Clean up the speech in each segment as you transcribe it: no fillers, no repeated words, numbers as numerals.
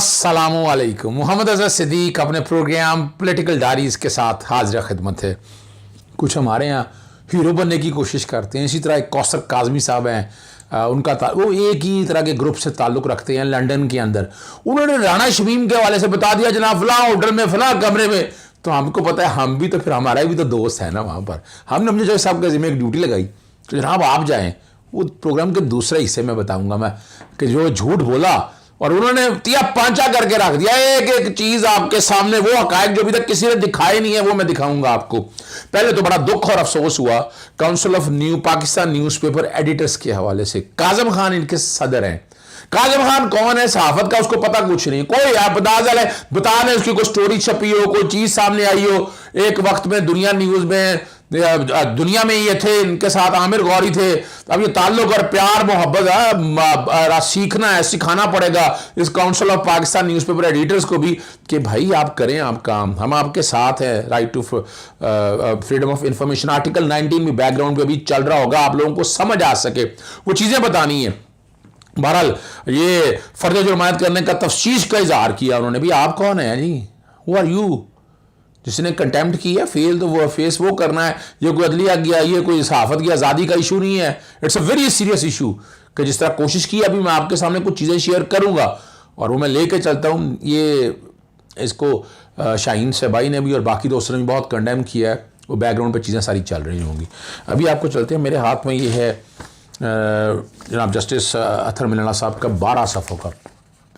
अस्सलामु अलैकुम। मोहम्मद अज़हर सिद्दीक अपने प्रोग्राम पॉलिटिकल डायरीज़ के साथ हाजिर खिदमत है। कुछ हमारे यहाँ हीरो बनने की कोशिश करते हैं। इसी तरह एक कौसर काज़मी साहब हैं, उनका वो एक ही तरह के ग्रुप से ताल्लुक़ रखते हैं लंदन के अंदर। उन्होंने राना शमीम के हवाले से बता दिया जनाब फ़लाँ होटल में फ़लाँ कमरे में, तो हमको पता है हम भी तो फिर हमारा भी तो दोस्त है ना वहाँ पर। हमने अपने जो साहब के ज़िम्मे एक ड्यूटी लगाई तो जनाब आप जाएँ। वो प्रोग्राम के दूसरे हिस्से में बताऊँगा मैं कि जो झूठ बोला और उन्होंने तिया पांचा करके रख दिया, एक एक चीज आपके सामने, वो हकायक जो अभी तक किसी ने दिखाए नहीं है वो मैं दिखाऊंगा आपको। पहले तो बड़ा दुख और अफसोस हुआ council of new Pakistan newspaper editors के हवाले से। काजम खान इनके सदर हैं। काजम खान कौन है? सहाफत का उसको पता कुछ नहीं, कोई आप बता दें उसकी कोई स्टोरी छपी हो, कोई चीज सामने आई हो। एक वक्त में दुनिया न्यूज में दुनिया में ये थे, इनके साथ आमिर गौरी थे। अब ये ताल्लुक और प्यार मोहब्बत सीखना है, सिखाना पड़ेगा इस council of Pakistan newspaper editors को भी कि भाई आप करें आप काम, हम आपके साथ हैं। Right to freedom of information article 19 में बैकग्राउंड पे भी चल रहा होगा, आप लोगों को समझ आ सके वो चीज़ें बतानी है। बहरहाल ये फर्द जुर्मायत करने का तफ्शीश का इजहार किया उन्होंने भी। आप कौन है जी? Who are you? जिसने कंटेम्प्ट किया फेल तो वो फेस वो करना है। ये कोई अदलिया गया, ये कोई सहाफत की आज़ादी का इशू नहीं है। It's a very serious issue कि जिस तरह कोशिश की अभी मैं आपके सामने कुछ चीज़ें शेयर करूंगा और वो मैं लेके चलता हूँ। ये इसको शाहीन शहबाई ने भी और बाकी दोस्तों ने भी बहुत कंडेम किया है। वो बैकग्राउंड पर चीज़ें सारी चल रही होंगी। अभी आपको चलते हैं, मेरे हाथ में ये है जनाब जस्टिस अतहर मिलना साहब का 12 सफ़ों का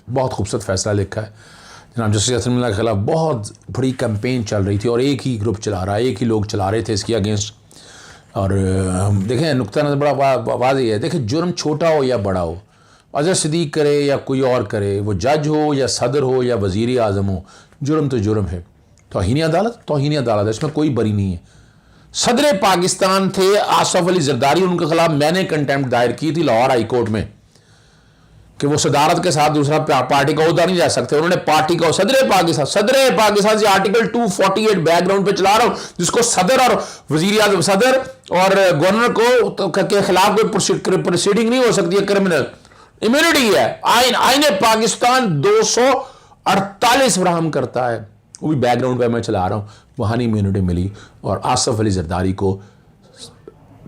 बहुत खूबसूरत फैसला लिखा है। जनाब जस्टिस अतहर मिलना के खिलाफ बहुत बड़ी कैंपेन चल रही थी और एक ही ग्रुप चला रहा है, एक ही लोग चला रहे थे इसके अगेंस्ट। और देखें नुक्ता नज़र बड़ा वाज़ेह है। देखें जुर्म छोटा हो या बड़ा हो, अज़हर सिद्दीक करे या कोई और करे, वो जज हो या सदर हो या वज़ीर आज़म हो, जुर्म तो जुर्म है। तौहीन अदालत है, इसमें कोई बरी नहीं है। सदर पाकिस्तान थे आसफ अली जरदारी, उनके खिलाफ मैंने कंटेम्प्ट दायर की थी लाहौर हाई कोर्ट में कि वो सदारत के साथ दूसरा पार्टी का उधर नहीं जा सकते। उन्होंने पार्टी का सदर पाकिस्तान से आर्टिकल 248 बैकग्राउंड पे चला रहा हूं, जिसको सदर और वजीर आजम, सदर और गवर्नर को के खिलाफ कोई प्रोसीडिंग नहीं हो सकती है, क्रिमिनल इम्यूनिटी है। आईने पाकिस्तान 248 फराहम करता है, वो भी बैकग्राउंड पे मैं चला रहा हूँ। वहाँ नहीं इम्यूनिटी मिली और आसफ अली जरदारी को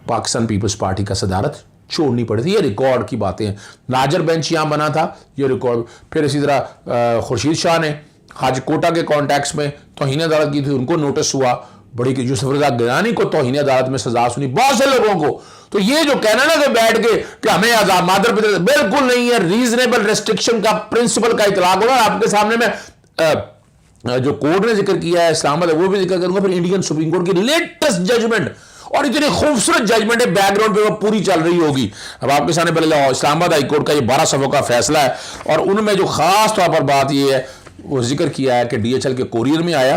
पाकिस्तान पीपल्स पार्टी का सदारत छोड़नी पड़ी थी। ये रिकॉर्ड की बातें हैं। नाजर बेंच यहाँ बना था, ये रिकॉर्ड। फिर इसी तरह खुर्शीद शाह ने हाजी कोटा के कॉन्टैक्ट्स में तौहीन अदालत की थी, उनको नोटिस हुआ। बड़ी यूसुफ रज़ा गिलानी को तौहीन अदालत में सजा सुनी, बहुत से लोगों को। तो ये जो कहना ना कि बैठ के कि हमें आजाद मादर पिता, बिल्कुल नहीं है। रीजनेबल रेस्ट्रिक्शन का प्रिंसिपल का इतलाक होगा। आपके सामने में जो कोर्ट ने जिक्र किया है इस्लामाबाद, वो भी जिक्र करूंगा। फिर इंडियन सुप्रीम कोर्ट की लेटेस्ट जजमेंट, और इतनी खूबसूरत जजमेंट है, बैकग्राउंड पे वो पूरी चल रही होगी। अब आपके सामने पहले इस्लामाबाद हाई कोर्ट का ये 12 सफ़ों का फैसला है और उनमें जो खास तौर पर बात ये है, वो जिक्र किया है कि DHL के कोरियर में आया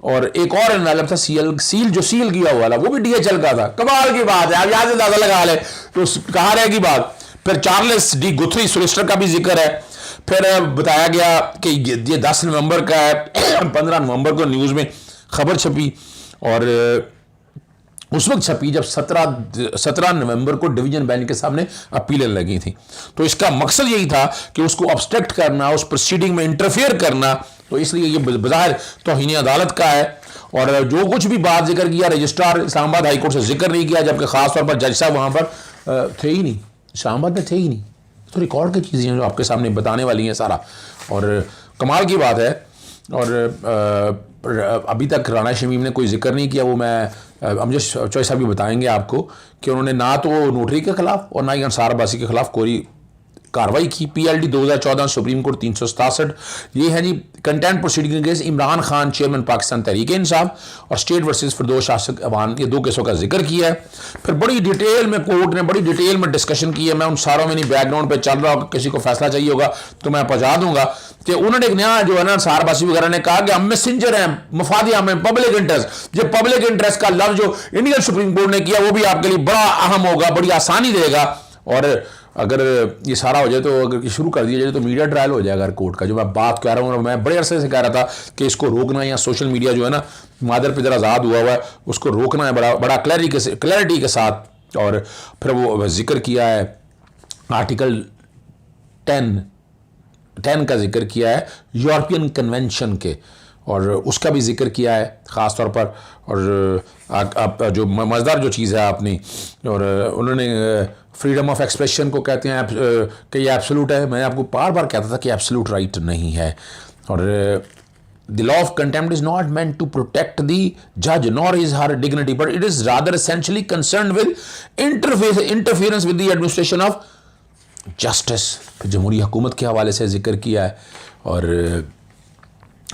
और एक और एनवेलप था सील किया हुआ था, वो भी DHL का था। कमाल की बात है, आप याद अंदाजा लगा ले तो कहाँ रहेगी बात। फिर चार्ल्स डी गुथरी सोलिसिटर का भी जिक्र है। फिर बताया गया कि ये 10 नवंबर का है, 15 नवंबर को न्यूज़ में खबर छपी और उस वक्त छपी जब 17 नवंबर को डिवीजन बेंच के सामने अपीलें लगी थी। तो इसका मकसद यही था कि उसको ऑब्स्ट्रक्ट करना, उस प्रोसीडिंग में इंटरफेयर करना। तो इसलिए ये बज़ाहिर तौहीन अदालत का है। और जो कुछ भी बात जिक्र किया रजिस्ट्रार इस्लामाबाद हाई कोर्ट से जिक्र नहीं किया, जबकि खासतौर पर जज साहब वहाँ पर थे ही नहीं, इस्लामाबाद में थे ही नहीं। तो रिकॉर्ड की चीज़ें जो आपके सामने बताने वाली हैं सारा, और कमाल की बात है। और अभी तक राना शमीम ने कोई जिक्र नहीं किया। वो मैं अमजद चौधरी साहब भी बताएंगे आपको कि उन्होंने ना तो नोटरी के खिलाफ और ना ही अंसार अब्बासी के खिलाफ कोई कार्रवाई की। PLD 2014 सुप्रीम कोर्ट 367 ये है जी contempt proceeding against Imran Khan chairman Pakistan Tehreek Insaf और स्टेट वर्सेस फिरदौस आशिक अवान, ये 2 केसों का जिक्र किया है। फिर बड़ी डिटेल में कोर्ट ने बड़ी डिटेल में डिस्कशन की है। मैं उन सारों में नहीं, बैकग्राउंड पे चल रहा होगा, किसी को फैसला चाहिए होगा तो मैं पहुंचा दूंगा कि उन्होंने एक नया जो है ना अंसार अब्बासी वगैरह ने कहा कि हम मैसेंजर हैं, मफादी हमें पब्लिक इंटरेस्ट। जो पब्लिक इंटरेस्ट का लफ्ज जो इंडियन सुप्रीम कोर्ट ने किया वो भी आपके लिए बड़ा अहम होगा, बड़ी आसानी देगा। और अगर ये सारा हो जाए तो अगर शुरू कर दिया जाए तो मीडिया ट्रायल हो जाएगा कोर्ट का। जो मैं बात कह रहा हूँ, मैं बड़े अरसे से कह रहा था कि इसको रोकना, या सोशल मीडिया जो है ना मादर पिदर आज़ाद हुआ है, उसको रोकना है बड़ा क्लैरिटी के साथ। और फिर वो जिक्र किया है आर्टिकल 10 10 का जिक्र किया है यूरोपियन कन्वेंशन के, और उसका भी जिक्र किया है ख़ास तौर पर। और आप जो मज़ेदार जो चीज़ है आपने, और उन्होंने फ्रीडम ऑफ एक्सप्रेशन को कहते हैं कि ये एब्सोल्यूट है। मैं आपको बार बार कहता था कि एब्सोल्यूट राइट नहीं है। और the law of contempt is not meant to protect the जज nor is her dignity, but it is rather essentially concerned with interference with the administration of justice. फिर जमहूरी हुकूमत के हवाले से जिक्र किया है, और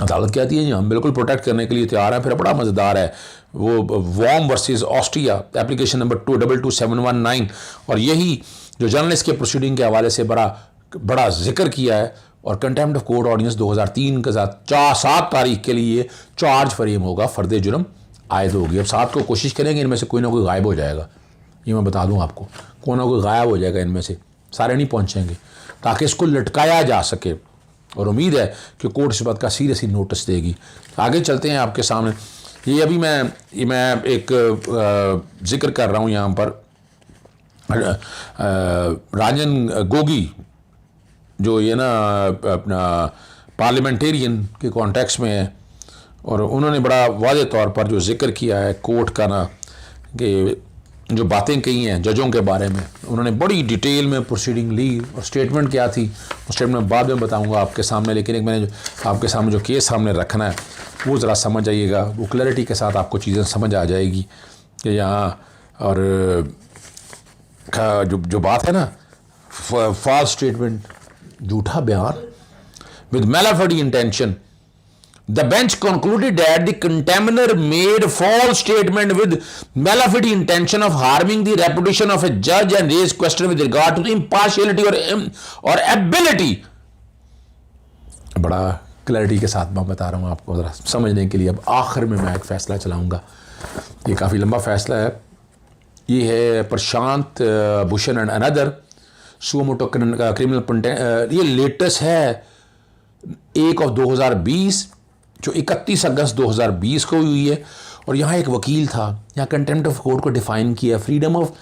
अदालत कहती है जी हम बिल्कुल प्रोटेक्ट करने के लिए तैयार हैं। फिर बड़ा मज़ेदार है वो वॉम वर्सेस ऑस्ट्रिया, एप्लीकेशन नंबर 222719, और यही जो जर्नलिस्ट के प्रोसीडिंग के हवाले से बड़ा जिक्र किया है। और कंटेम्प्ट ऑफ कोर्ट ऑर्डिनेंस 2003 के साथ 7 तारीख के लिए चार्ज फ्रेम होगा, फ़र्द जुर्म आयद होगी। अब 7 को कोशिश करेंगे इनमें से कोई ना कोई गायब हो जाएगा, ये मैं बता दूं आपको, कोई ना कोई गायब हो जाएगा इनमें से, सारे नहीं पहुंचेंगे, ताकि इसको लटकाया जा सके। और उम्मीद है कि कोर्ट इस बात का सीरियसली नोटिस देगी। आगे चलते हैं आपके सामने। ये अभी मैं एक जिक्र कर रहा हूँ यहाँ पर, राजन गोगी जो ये ना अपना पार्लियामेंटेरियन के कॉन्टेक्स्ट में है, और उन्होंने बड़ा वाज़ेह तौर पर जो जिक्र किया है कोर्ट का ना, कि जो बातें कही हैं जजों के बारे में, उन्होंने बड़ी डिटेल में प्रोसीडिंग ली। और स्टेटमेंट क्या थी वो स्टेटमेंट बाद में बताऊंगा आपके सामने, लेकिन एक मैंने आपके सामने जो केस सामने रखना है वो ज़रा समझ आइएगा, वो क्लैरिटी के साथ आपको चीज़ें समझ आ जाएगी कि यहाँ। और जो बात है ना, फॉल्स स्टेटमेंट, झूठा बयान with malafide intention, the bench concluded that the contender made false statement with malafide intention of harming the reputation of a judge and raised question with regard to the impartiality or ability। बड़ा clarity के साथ मैं बता रहा हूँ आपको ज़रा समझने के लिए। अब आखिर में मैं एक फ़ैसला चलाऊँगा, ये काफ़ी लंबा फ़ैसला है। ये है Prashant Bhushan and another suo motu criminal, ये लेटेस्ट है 1/2020 जो 31 अगस्त 2020 को हुई है। और यहाँ एक वकील था, यहाँ कंटेम्प्ट ऑफ कोर्ट को डिफाइन किया, freedom of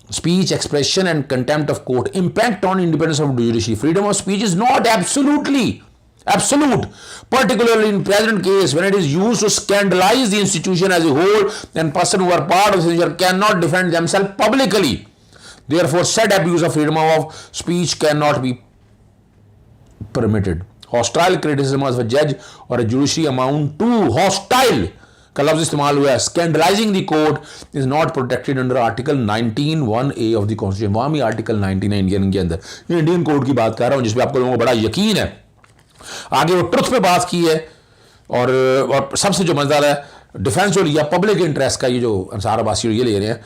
speech expression and contempt of court, impact on independence of judiciary. Freedom of speech is not absolute, particularly in present case when it is used to scandalize the institution as a whole, and person who are part of the institution cannot defend themselves publicly. Therefore, said abuse of freedom of speech cannot be permitted. Hostile criticism of a judge or a judiciary amount to hostile का लफ्ज़ इस्तेमाल हुआ है, scandalizing the court is not protected under article 19(1)(a) of the constitution। वहाँ भी article 19 है Indian के अंदर, ये इंडियन कोड की बात कर रहा हूँ जिसपे आपको लोगों को बड़ा यकीन है। आगे वो ट्रुथ पे बात की है, और सबसे जो मजेदार है डिफेंस जो लिया पब्लिक इंटरेस्ट का, ये जो अंसार अब्बासी ये ले रहे हैं,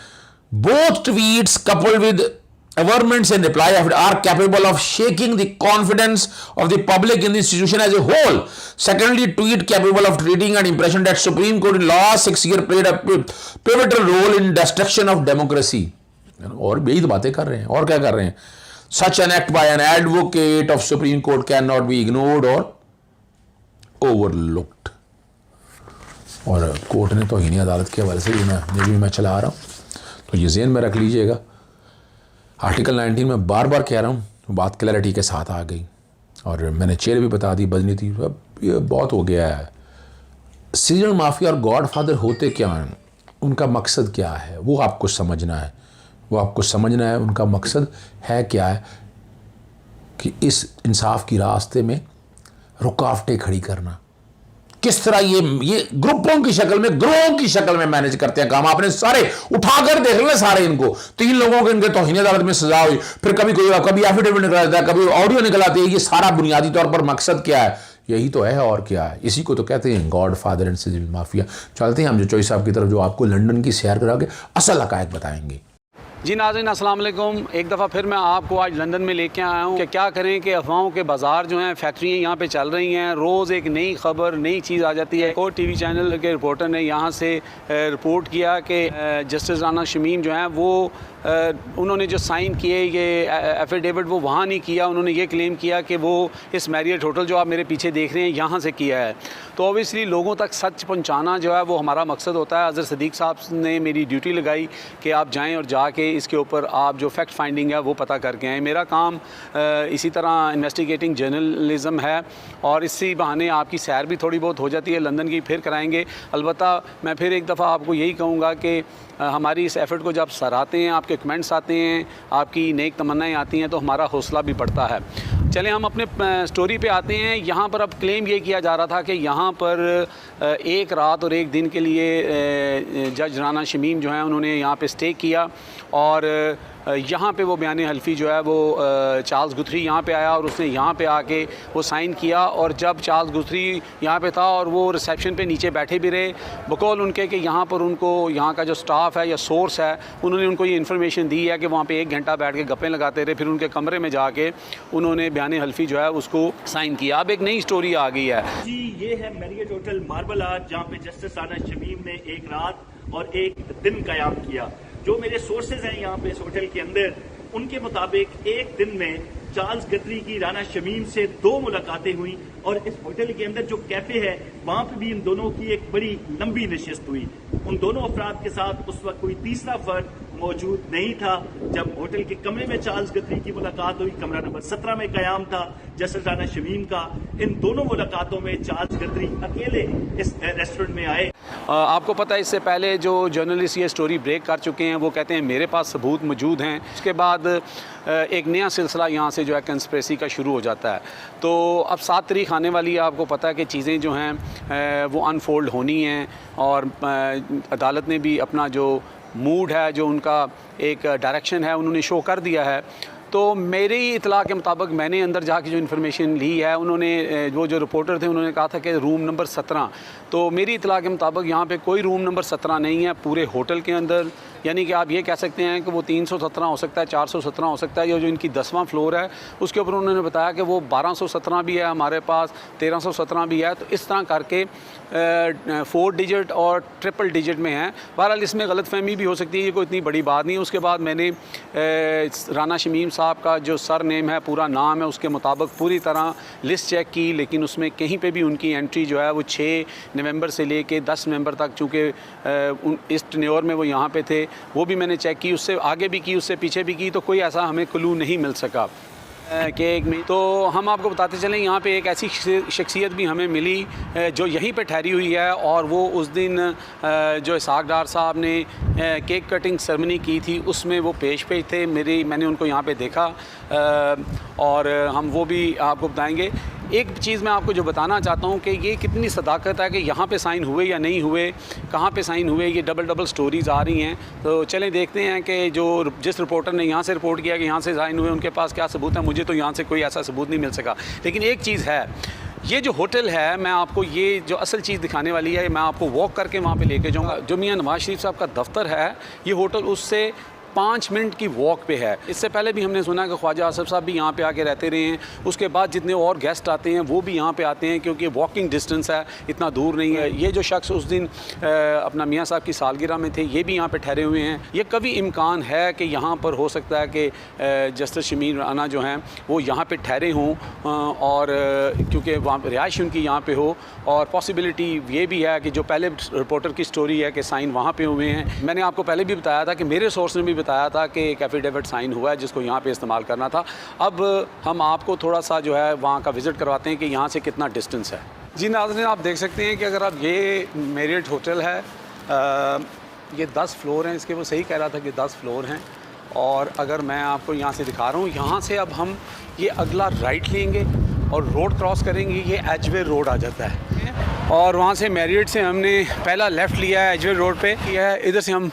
both tweets coupled with averments in reply are capable of shaking the confidence of the public in the institution as a whole. Secondly, tweet capable of creating an impression that Supreme Court in last 6 years played a pivotal role in destruction of democracy। और यही तो बातें कर रहे हैं, और क्या कर रहे हैं? Such an act by an advocate of Supreme Court cannot be ignored or overlooked। और कोर्ट ने तौहीन अदालत के हवाले से ये मैं चला आ रहा हूँ, तो ये ज़हन में रख लीजिएगा। आर्टिकल 19 में बार बार कह रहा हूँ, बात क्लैरिटी के साथ आ गई, और मैंने चेयर भी बता दी बजनी थी। अब ये बहुत हो गया है। सीजन माफिया और गॉडफादर होते क्या हैं, उनका मकसद क्या है, वो आपको समझना है। उनका मकसद है क्या है कि इस इंसाफ की रास्ते में रुकावटें खड़ी करना। किस तरह ये ग्रुपों की शक्ल में, ग्रोहों की शक्ल में मैनेज करते हैं काम। आपने सारे उठाकर देख ले, सारे इनको 3 लोगों के इनके तौहीन अदालत में सजा हुई, फिर कभी एफिडेविट निकल आता है, कभी ऑडियो निकल आती है। ये सारा बुनियादी तौर पर मकसद क्या है? यही तो है, और क्या है? इसी को तो कहते हैं godfather and civil mafia. चलते हैं हम जो चौधरी साहब की तरफ, जो आपको लंदन की सैर करा के असल हकायक बताएंगे। जी नाज़रीन अस्सलाम वालेकुम, एक दफ़ा फिर मैं आपको आज लंदन में लेके आया हूँ कि क्या करें कि अफवाहों के बाज़ार जो हैं, फैक्ट्रियाँ यहाँ पे चल रही हैं, रोज़ एक नई खबर, नई चीज़ आ जाती है। और टीवी चैनल के रिपोर्टर ने यहाँ से रिपोर्ट किया कि जस्टिस राना शमीम जो हैं वो उन्होंने जो साइन किए ये एफिडेविट वो वहाँ नहीं किया। उन्होंने ये क्लेम किया कि वो इस मैरियट होटल जो आप मेरे पीछे देख रहे हैं यहाँ से किया है। तो ऑब्वियसली लोगों तक सच पहुँचाना जो है वो हमारा मकसद होता है। अज़र सदीक साहब ने मेरी ड्यूटी लगाई कि आप जाएँ और जाके इसके ऊपर आप जो फैक्ट फाइंडिंग है वो पता करके आएँ। मेरा काम इसी तरह इन्वेस्टिगेटिंग जर्नलिज़म है और इसी बहाने आपकी सैर भी थोड़ी बहुत हो जाती है लंदन की, फिर कराएंगे। अलबत्ता मैं फिर एक दफ़ा आपको यही कहूँगा कि हमारी इस एफ़र्ट को जब सराहते हैं, आपके कमेंट्स आते हैं, आपकी नेक तमन्नाएँ आती हैं, तो हमारा हौसला भी बढ़ता है। चलें हम अपने स्टोरी पे आते हैं। यहाँ पर अब क्लेम ये किया जा रहा था कि यहाँ पर एक रात और एक दिन के लिए जज राना शमीम जो हैं उन्होंने यहाँ पे स्टे किया और यहाँ पे वो बयान हल्फी जो है वो चार्ल्स गुथरी यहाँ पे आया और उसने यहाँ पे आके वो साइन किया। और जब चार्ल्स गुथरी यहाँ पे था और वो रिसेप्शन पे नीचे बैठे भी रहे, बकौल उनके कि यहाँ पर उनको यहाँ का जो स्टाफ है या सोर्स है उन्होंने उनको ये इन्फॉर्मेशन दी है कि वहाँ पे 1 घंटा बैठ के गप्पें लगाते रहे, फिर उनके कमरे में जाके उन्होंने बयान हल्फी जो है उसको साइन किया। अब एक नई स्टोरी आ गई है जी, ये है मैरियट होटल मार्बल आर्च जहाँ पे जस्टिस राना शमीम ने एक रात और एक दिन कयाम किया। जो मेरे सोर्सेज हैं यहाँ पे इस होटल के अंदर, उनके मुताबिक एक दिन में चार्ल्स गथरी की राना शमीम से 2 मुलाकातें हुई और इस होटल के अंदर जो कैफे है वहां पे भी इन दोनों की एक बड़ी लंबी नशिस्त हुई। उन दोनों अफराद के साथ उस वक्त कोई तीसरा फर्द मौजूद नहीं था। जब होटल के कमरे में चार्ल्स गथरी की मुलाकात हुई, कमरा नंबर 17 में कयाम था जस्टिस राना शमीम का। इन दोनों मुलाकातों में चार्ल्स गथरी अकेले इस रेस्टोरेंट में आए। आपको पता है इससे पहले जो जर्नलिस्ट ये स्टोरी ब्रेक कर चुके हैं वो कहते हैं मेरे पास सबूत मौजूद हैं। उसके बाद एक नया सिलसिला यहाँ से जो है कंस्पिरेसी का शुरू हो जाता है। तो अब 7 तारीख आने वाली है, आपको पता है कि चीज़ें जो हैं वो अनफोल्ड होनी हैं और अदालत ने भी अपना जो मूड है, जो उनका एक डायरेक्शन है, उन्होंने शो कर दिया है। तो मेरी इतला के मुताबिक मैंने अंदर जाके जो इन्फॉर्मेशन ली है, उन्होंने वो जो रिपोर्टर थे उन्होंने कहा था कि रूम नंबर 17। तो मेरी इतला के मुताबिक यहाँ पे कोई रूम नंबर 17 नहीं है पूरे होटल के अंदर। यानी कि आप ये कह सकते हैं कि वो 317 हो सकता है, 417 हो सकता है। ये जो इनकी 10वां फ्लोर है उसके ऊपर उन्होंने बताया कि वो 1217 भी है हमारे पास, 1317 भी है। तो इस तरह करके 4 डिजिट और ट्रिपल डिजिट में है। बहरहाल इसमें गलतफहमी भी हो सकती है, ये कोई इतनी बड़ी बात नहीं है। उसके बाद मैंने राना शमीम साहब का जो सर नेम है, पूरा नाम है, उसके मुताबिक पूरी तरह लिस्ट चेक की, लेकिन उसमें कहीं पे भी उनकी एंट्री जो है वो 6 नवंबर से लेके 10 नवंबर तक, चूँकि इस टेन्योर में वो यहाँ पे थे, वो भी मैंने चेक की, उससे आगे भी की, उससे पीछे भी की, तो कोई ऐसा हमें क्लू नहीं मिल सका कि एक में। तो हम आपको बताते चलें यहाँ पे एक ऐसी शख्सियत भी हमें मिली जो यहीं पे ठहरी हुई है और वो उस दिन जो इसहाक डार साहब ने केक कटिंग सेरेमनी की थी उसमें वो पेश थे। मैंने उनको यहाँ पे देखा और हम वो भी आपको बताएंगे। एक चीज़ मैं आपको जो बताना चाहता हूँ कि ये कितनी सदाकत है कि यहाँ पे साइन हुए या नहीं हुए, कहाँ पे साइन हुए, ये डबल स्टोरीज़ आ रही हैं। तो चलें देखते हैं कि जिस रिपोर्टर ने यहाँ से रिपोर्ट किया कि यहाँ से साइन हुए, उनके पास क्या सबूत है। मुझे तो यहाँ से कोई ऐसा सबूत नहीं मिल सका। लेकिन एक चीज़ है, ये जो होटल है, मैं आपको ये जो असल चीज़ दिखाने वाली है, मैं आपको वॉक करके वहाँ पे लेके जाऊँगा। जो मियाँ नवाज शरीफ साहब का दफ्तर है, ये होटल उससे 5 मिनट की वॉक पे है। इससे पहले भी हमने सुना कि ख्वाजा आसिफ साहब भी यहाँ पे आके रहते रहे हैं। उसके बाद जितने और गेस्ट आते हैं वो भी यहाँ पे आते हैं, क्योंकि वॉकिंग डिस्टेंस है, इतना दूर नहीं है। ये जो शख्स उस दिन अपना मियाँ साहब की सालगिरह में थे, ये भी यहाँ पे ठहरे हुए हैं। ये कभी इम्कान है कि यहाँ पर हो सकता है कि जस्टिस शमीम राना जो हैं वो यहाँ पर ठहरे हों और क्योंकि वहाँ रिहाइश उनकी यहाँ पर हो, और पॉसिबिलिटी ये भी है कि जो पहले रिपोर्टर की स्टोरी है कि साइन वहाँ पर हुए हैं। मैंने आपको पहले भी बताया था कि मेरे सोर्स ने भी बताया था कि एक एफिडेविट साइन हुआ है जिसको यहाँ पे इस्तेमाल करना था। अब हम आपको थोड़ा सा जो है वहाँ का विज़िट करवाते हैं कि यहाँ से कितना डिस्टेंस है। जी नाज़रीन, आप देख सकते हैं कि अगर आप ये मैरियट होटल है, ये 10 फ्लोर हैं इसके, वो सही कह रहा था कि 10 फ्लोर हैं। और अगर मैं आपको यहाँ से दिखा रहा हूँ, यहाँ से अब हम ये अगला राइट लेंगे और रोड क्रॉस करेंगे, ये एजवे रोड आ जाता है। और वहाँ से मैरियट से हमने पहला लेफ़्ट लिया है, एजवे रोड पे किया है। इधर से हम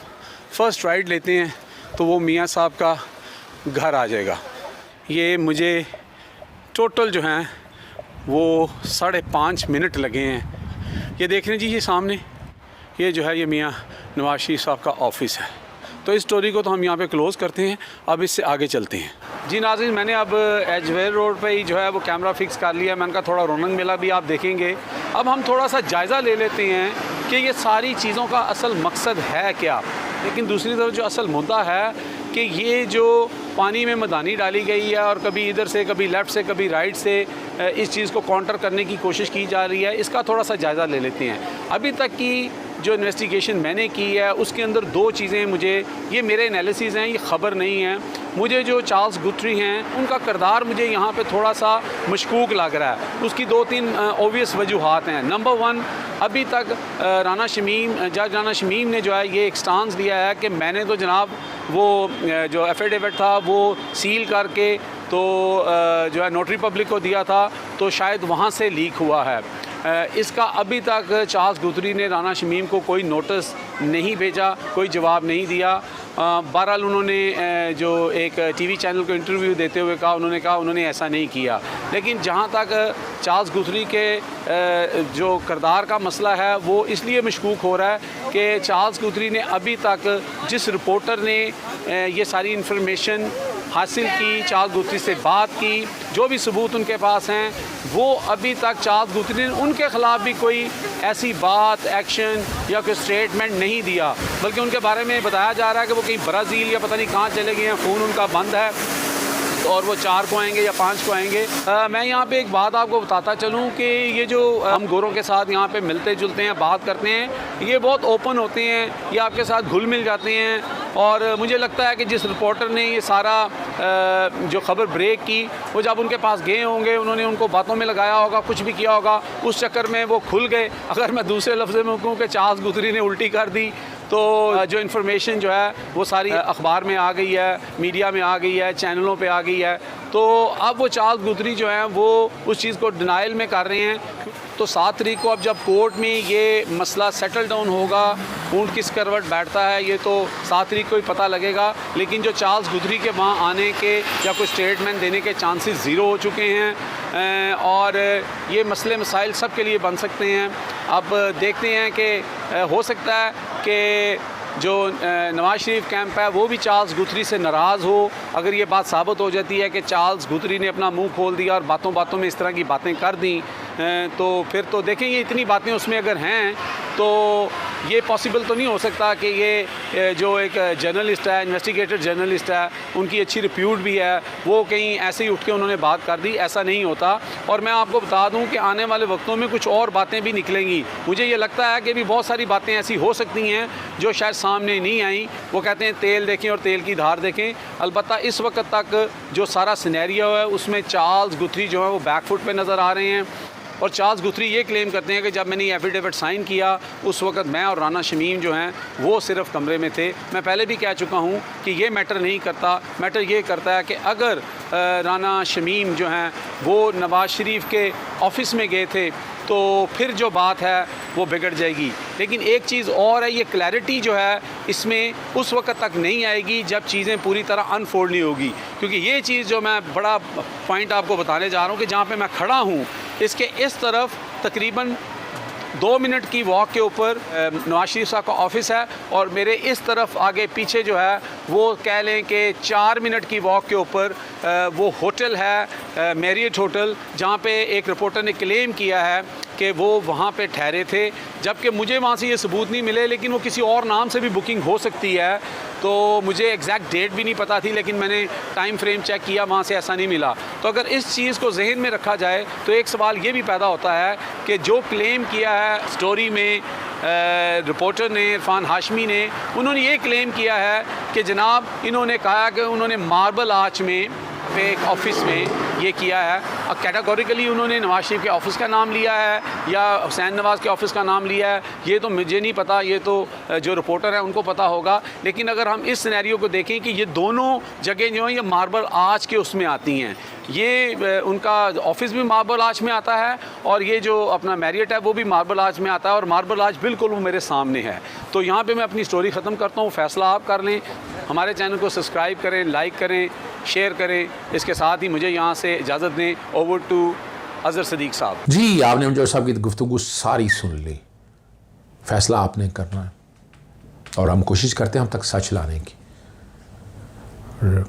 फर्स्ट राइट लेते हैं तो वो मियाँ साहब का घर आ जाएगा। ये मुझे टोटल जो हैं वो 5.5 मिनट लगे हैं। ये देख रहे हैं जी, ये सामने ये जो है ये मियाँ नवाज शरीफ साहब का ऑफिस है। तो इस स्टोरी को तो हम यहाँ पे क्लोज़ करते हैं, अब इससे आगे चलते हैं। जी नाज़रीन, मैंने अब एजवेयर रोड पे ही जो है वो कैमरा फिक्स कर लिया। मैंने कहा थोड़ा रौनक मेला भी आप देखेंगे। अब हम थोड़ा सा जायज़ा ले लेते हैं कि ये सारी चीज़ों का असल मकसद है क्या। लेकिन दूसरी तरफ जो असल मुद्दा है कि ये जो पानी में मदानी डाली गई है और कभी इधर से, कभी लेफ़्ट से, कभी राइट से इस चीज़ को काउंटर करने की कोशिश की जा रही है, इसका थोड़ा सा जायज़ा ले लेते हैं। अभी तक की जो इन्वेस्टिगेशन मैंने की है उसके अंदर दो चीज़ें मुझे, ये मेरे एनालिसिस हैं, ये ख़बर नहीं है, मुझे जो चार्ल्स गुथरी हैं उनका किरदार मुझे यहाँ पे थोड़ा सा मशकूक लग रहा है। उसकी दो तीन ओबियस वजूहात हैं। नंबर वन, अभी तक जज राना शमीम ने जो है ये एक स्टांस लिया है कि मैंने तो जनाब वो जो एफिडेविट था वो सील करके तो जो है नोटरी पब्लिक को दिया था, तो शायद वहाँ से लीक हुआ है। इसका अभी तक चार्ल्स गुथरी ने राना शमीम को कोई नोटिस नहीं भेजा, कोई जवाब नहीं दिया। बहरहाल उन्होंने जो एक टीवी चैनल को इंटरव्यू देते हुए कहा, उन्होंने ऐसा नहीं किया। लेकिन जहाँ तक चार्ल्स गुथरी के जो किरदार का मसला है वो इसलिए मशकूक हो रहा है कि चार्ल्स गुथरी ने अभी तक जिस रिपोर्टर ने ये सारी इन्फॉर्मेशन हासिल की, चार्ल्स गुथरी से बात की, जो भी सबूत उनके पास हैं, वो अभी तक चार्ल्स गुथरी ने उनके ख़िलाफ़ भी कोई ऐसी बात, एक्शन या कोई स्टेटमेंट नहीं दिया, बल्कि उनके बारे में बताया जा रहा है कि वो कहीं ब्राज़ील या पता नहीं कहाँ चले गए हैं, फ़ोन उनका बंद है और वो 4 को आएंगे या 5 को आएंगे। मैं यहाँ पे एक बात आपको बताता चलूँ कि ये जो हम गोरों के साथ यहाँ पे मिलते जुलते हैं, बात करते हैं, ये बहुत ओपन होते हैं, ये आपके साथ घुल मिल जाते हैं। और मुझे लगता है कि जिस रिपोर्टर ने ये सारा जो ख़बर ब्रेक की, वो जब उनके पास गए होंगे, उन्होंने उनको बातों में लगाया होगा, कुछ भी किया होगा, उस चक्कर में वो खुल गए। अगर मैं दूसरे लफ्ज़ में कहूँ कि चार्ल्स गुथरी ने उल्टी कर दी, तो जो इन्फॉर्मेशन जो है वो सारी अखबार में आ गई है, मीडिया में आ गई है, चैनलों पे आ गई है, तो अब वो चार्ल्स गुथरी जो है वो उस चीज़ को डिनाइल में कर रहे हैं। तो 7 तारीख को अब जब कोर्ट में ये मसला सेटल डाउन होगा, ऊँट किस करवट बैठता है, ये तो 7 तारीख को ही पता लगेगा। लेकिन जो चार्ल्स गुथरी के वहाँ आने के या कोई स्टेटमेंट देने के चांसेस ज़ीरो हो चुके हैं और ये मसले मसाइल सब के लिए बन सकते हैं। अब देखते हैं कि हो सकता है कि जो नवाज शरीफ कैंप है वो भी चार्ल्स गुथरी से नाराज़ हो। अगर ये बात साबित हो जाती है कि चार्ल्स गुथरी ने अपना मुंह खोल दिया और बातों बातों में इस तरह की बातें कर दी, तो फिर तो देखेंगे इतनी बातें उसमें अगर हैं तो ये पॉसिबल तो नहीं हो सकता कि ये जो एक जर्नलिस्ट है, इन्वेस्टिगेटर जर्नलिस्ट है, उनकी अच्छी रिप्यूट भी है, वो कहीं ऐसे ही उठ के उन्होंने बात कर दी, ऐसा नहीं होता। और मैं आपको बता दूं कि आने वाले वक्तों में कुछ और बातें भी निकलेंगी। मुझे ये लगता है कि भी बहुत सारी बातें ऐसी हो सकती हैं जो शायद सामने नहीं आई। वो कहते हैं तेल देखें और तेल की धार देखें। अलबत्ता इस वक्त तक जो सारा सिनेरियो है उसमें चार्ल्स गुथरी जो है वो बैकफुट पे नज़र आ रहे हैं। और चार्ल्स गुथरी ये क्लेम करते हैं कि जब मैंने ये एफिडेविट साइन किया उस वक्त मैं और राना शमीम जो हैं वो सिर्फ कमरे में थे। मैं पहले भी कह चुका हूँ कि ये मैटर नहीं करता, मैटर ये करता है कि अगर राना शमीम जो हैं वो नवाज़ शरीफ के ऑफ़िस में गए थे तो फिर जो बात है वो बिगड़ जाएगी। लेकिन एक चीज़ और है, ये क्लैरिटी जो है इसमें उस वक्त तक नहीं आएगी जब चीज़ें पूरी तरह अनफोल्ड नहीं होगी। क्योंकि ये चीज़ जो मैं बड़ा पॉइंट आपको बताने जा रहा हूँ कि जहाँ पे मैं खड़ा हूँ इसके इस तरफ तकरीबन 2 मिनट की वॉक के ऊपर नवाज शरीफ साहब का ऑफ़िस है और मेरे इस तरफ आगे पीछे जो है वो कह लें कि 4 मिनट की वॉक के ऊपर वो होटल है, मैरियट होटल, जहाँ पे एक रिपोर्टर ने क्लेम किया है कि वो वहाँ पे ठहरे थे, जबकि मुझे वहाँ से ये सबूत नहीं मिले। लेकिन वो किसी और नाम से भी बुकिंग हो सकती है, तो मुझे एग्जैक्ट डेट भी नहीं पता थी, लेकिन मैंने टाइम फ्रेम चेक किया, वहाँ से ऐसा नहीं मिला। तो अगर इस चीज़ को जहन में रखा जाए तो एक सवाल ये भी पैदा होता है कि जो क्लेम किया है स्टोरी में रिपोर्टर ने, इरफान हाशमी ने, उन्होंने ये क्लेम किया है कि जनाब इन्होंने कहा कि उन्होंने मार्बल आर्च में एक ऑफ़िस में ये किया है। और कैटेगोरिकली उन्होंने नवाज शरीफ के ऑफ़िस का नाम लिया है या हुसैन नवाज़ के ऑफ़िस का नाम लिया है, ये तो मुझे नहीं पता, ये तो जो रिपोर्टर है उनको पता होगा। लेकिन अगर हम इस सिनेरियो को देखें कि ये दोनों जगह जो हैं ये मार्बल आर्च के उसमें आती हैं, ये उनका ऑफ़िस भी मार्बल आर्च में आता है और ये जो अपना मैरियट है वो भी मार्बल आर्च में आता है और मार्बल आर्च बिल्कुल वो मेरे सामने है। तो यहाँ पे मैं अपनी स्टोरी ख़त्म करता हूँ, फ़ैसला आप कर लें। हमारे चैनल को सब्सक्राइब करें, लाइक करें, शेयर करें। इसके साथ ही मुझे यहाँ से इजाज़त दें। ओवर टू अज़हर सदीक साहब। जी, आपने मुझे साहब की गुफ्तगू सारी सुन ली, फ़ैसला आपने करना है और हम कोशिश करते हैं हम तक सच लाने की।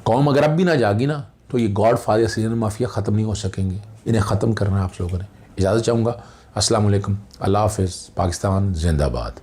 कौम अगर अब भी ना जागी ना तो ये गॉड फादर सीजन माफिया ख़त्म नहीं हो सकेंगे, इन्हें ख़त्म करना है आप लोगों ने। इजाज़त चाहूँगा। अस्सलाम वालेकुम, अल्लाह हाफ़िज़, पाकिस्तान जिंदाबाद।